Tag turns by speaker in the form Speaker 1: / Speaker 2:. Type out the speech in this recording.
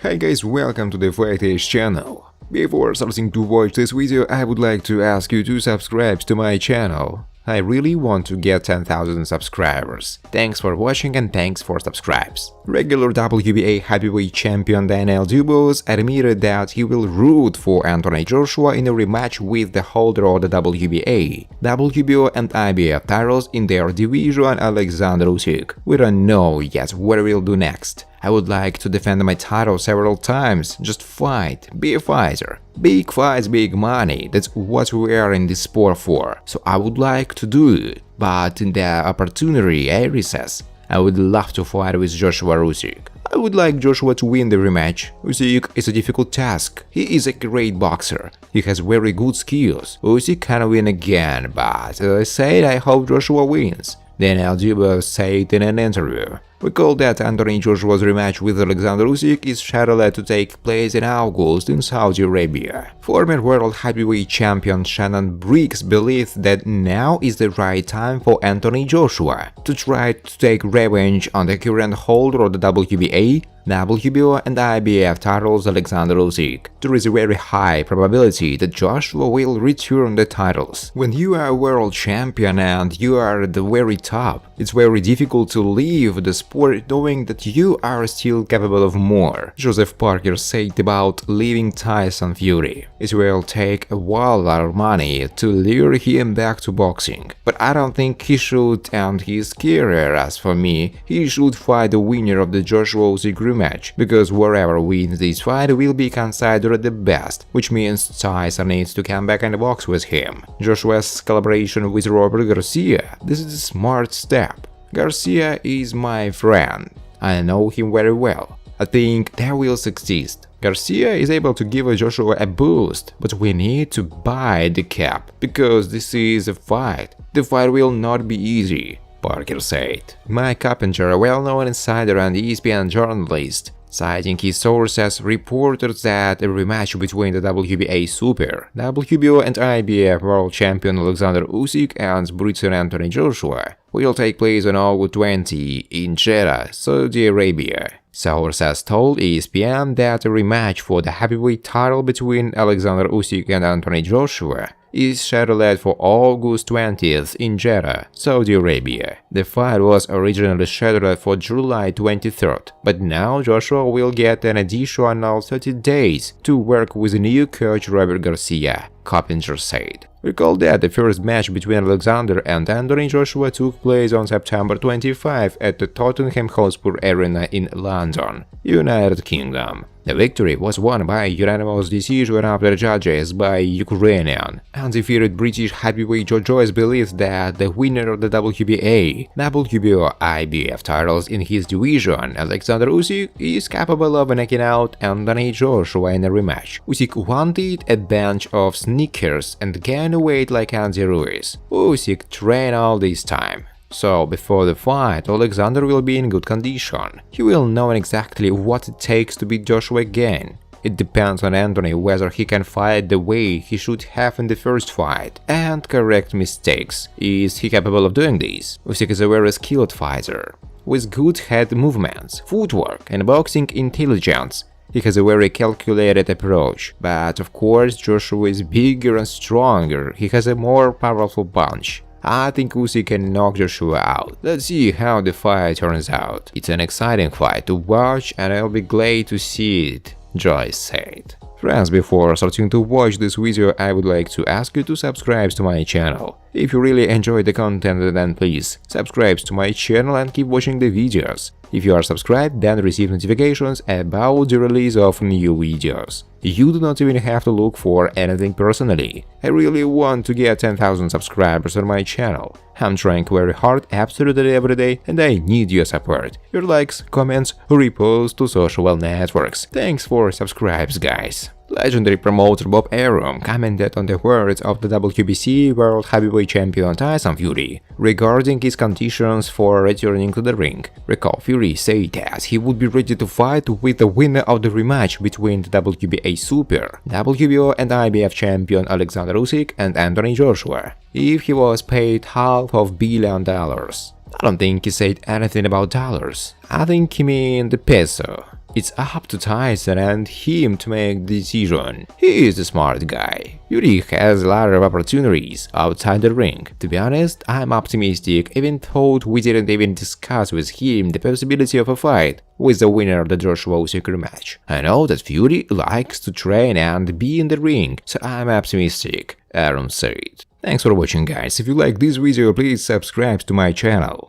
Speaker 1: Hi guys, welcome to the Fighters channel. Before starting to watch this video, I would like to ask you to subscribe to my channel. I really want to get 10,000 subscribers. Thanks for watching and thanks for subscribes. Regular WBA heavyweight champion Daniel Dubois admitted that he will root for Anthony Joshua in a rematch with the holder of the WBA, WBO and IBF titles in their division, Alexander Usyk. We don't know yet what we'll do next. I would like to defend my title several times, just fight, be a fighter. Big fights, big money, that's what we are in this sport for, so I would like to do it. But in the opportunity arises, I would love to fight with Joshua Usyk. I would like Joshua to win the rematch. Usyk is a difficult task. He is a great boxer. He has very good skills. Usyk can win again, but as I said, I hope Joshua wins. Daniel Dubois said in an interview. Recall that Anthony Joshua's rematch with Alexander Usyk is scheduled to take place in August in Saudi Arabia. Former world heavyweight champion Shannon Briggs believes that now is the right time for Anthony Joshua to try to take revenge on the current holder of the WBA, WBO and IBF titles, Alexander Usyk. There is a very high probability that Joshua will return the titles. When you are a world champion and you are at the very top, it's very difficult to leave the sport knowing that you are still capable of more. Joseph Parker said about leaving Tyson Fury. It will take a while of money to lure him back to boxing, but I don't think he should end his career. As for me, he should fight the winner of the Joshua Usyk rematch, because whoever wins this fight will be considered the best, which means Tyson needs to come back and box with him. Joshua's collaboration with Robert Garcia, this is a smart step. Garcia is my friend. I know him very well. I think they will succeed. Garcia is able to give Joshua a boost, but we need to buy the cap, because this is a fight. The fight will not be easy, Parker said. Mike Carpenter, a well-known insider and ESPN journalist, citing his sources, reported that a rematch between the WBA Super, WBO and IBF world champion Alexander Usyk and Britain Anthony Joshua will take place on August 20 in Jeddah, Saudi Arabia. Sources told ESPN that a rematch for the heavyweight title between Alexander Usyk and Anthony Joshua is scheduled for August 20th in Jeddah, Saudi Arabia. The fight was originally scheduled for July 23rd, but now Joshua will get an additional 30 days to work with new coach Robert Garcia, Carpenter said. Recall that the first match between Alexander and Anthony Joshua took place on September 25 at the Tottenham Hotspur Arena in London, United Kingdom. The victory was won by unanimous decision after judges by Ukrainian. Undefeated British heavyweight Joe Joyce believes that the winner of the WBA, WBO, IBF titles in his division, Alexander Usyk, is capable of knocking out Anthony Joshua in a rematch. Usyk wanted a bunch of sneakers and gained weight like Andy Ruiz. Usyk trained all this time. So, before the fight, Alexander will be in good condition. He will know exactly what it takes to beat Joshua again. It depends on Anthony whether he can fight the way he should have in the first fight and correct mistakes. Is he capable of doing this? Usyk is a very skilled fighter, with good head movements, footwork and boxing intelligence. He has a very calculated approach, but of course Joshua is bigger and stronger, he has a more powerful punch. I think Usyk can knock Joshua out. Let's see how the fight turns out. It's an exciting fight to watch and I'll be glad to see it, Joyce said. Friends, before starting to watch this video, I would like to ask you to subscribe to my channel. If you really enjoy the content, then please subscribe to my channel and keep watching the videos. If you are subscribed, then receive notifications about the release of new videos. You do not even have to look for anything personally. I really want to get 10,000 subscribers on my channel. I'm trying very hard absolutely every day and I need your support. Your likes, comments, reposts to social networks. Thanks for subscribes, guys. Legendary promoter Bob Arum commented on the words of the WBC World Heavyweight Champion Tyson Fury regarding his conditions for returning to the ring. Recall, Fury said that he would be ready to fight with the winner of the rematch between the WBA Super, WBO and IBF champion Alexander Usyk and Anthony Joshua, if he was paid $500 million. I don't think he said anything about dollars. I think he meant the peso. It's up to Tyson and him to make the decision. He is a smart guy. Usyk has a lot of opportunities outside the ring. To be honest, I'm optimistic, even though we didn't even discuss with him the possibility of a fight with the winner of the Joshua Usyk rematch. I know that Fury likes to train and be in the ring, so I'm optimistic, Aaron said. Thanks for watching, guys. If you like this video, please subscribe to my channel.